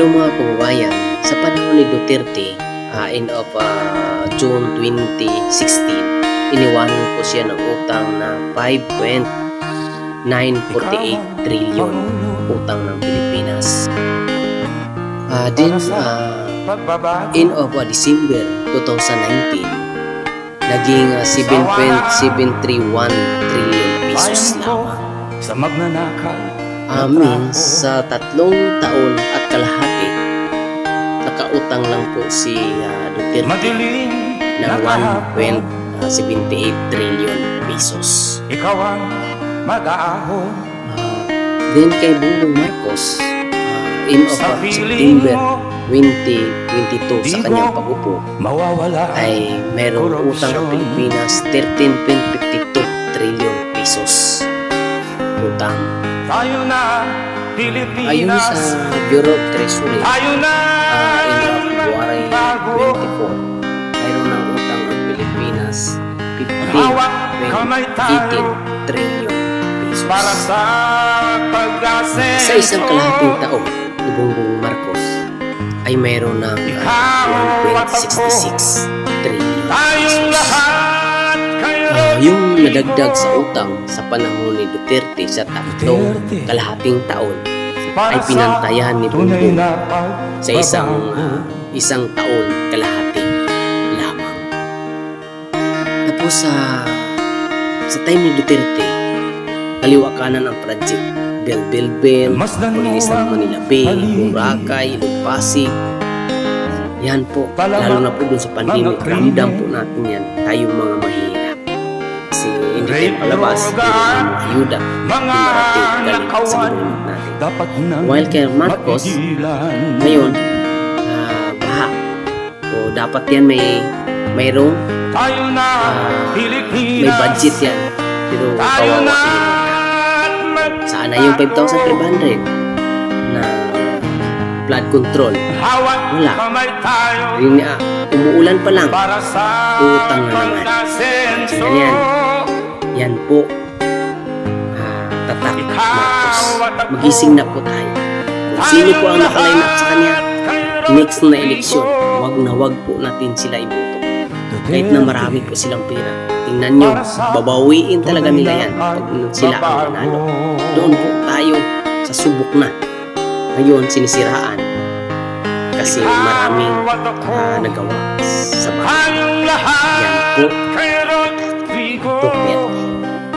Hello mga kababayan, sa panahon ni Duterte, end of June 2016, iniwanan po siya ng utang na 5.948 trillion utang ng Pilipinas. End of December 2019, naging 7.731 trillion pesos lamang. Sa magnanakaw, Sa 3 taon at kalahati, nakautang lang po si Duterte ng 1.78 trillion pesos. Ikaw ang mag-aahon. Then kay Bongbong Marcos, end of September 2022 sa kanyang pag-upo, ay mayroong utang ng Pilipinas 13.52 trillion pesos. Utang. Tayo na, Pilipinas. Ayon sa Bureau of Treasury, end of February 24, mayroon ng utang ng Pilipinas 15.18 trillion pesos. Para sa pag-asenso, Sa isang kalahating taon ni Bongbong Marcos ay mayroon ng 1.66 trillion tayong pesos. lahat Yung nadagdag sa utang sa panahon ni Duterte sa 3 kalahating taon ay pinantayan ni Bongbong sa isang taon kalahati lamang. Tapos sa time ni Duterte, kaliwa kanan ang project Bell, Malinis ng Manila Bay, Boracay, Pasig. Yan po, lalo na po dun sa pandemic, ramdam po natin yan, tayong mga mahirap. Kasi hindi tayo palabas, hindi ayuda, marating galing sa government natin. While kay Marcos, ngayon, baha. O dapat yan mayroong may budget yan. Pero kawawa yan. Sana yung 5,500 na flood control? Wala. Umuulan pa lang, utang na naman. Ganyan. Yan po, tatak Marcos. Magising na po tayo. Kung sino po ang nakaline up sa kanya, next na eleksyon, wag po natin sila iboto. Kahit na marami po silang pera, tingnan nyo, babawiin talaga nila yan pag sila ang manalo. Doon po tayo sa subok na. Ngayon, sinisiraan kasi maraming nagawa sa bahay. Yan po, Duterte.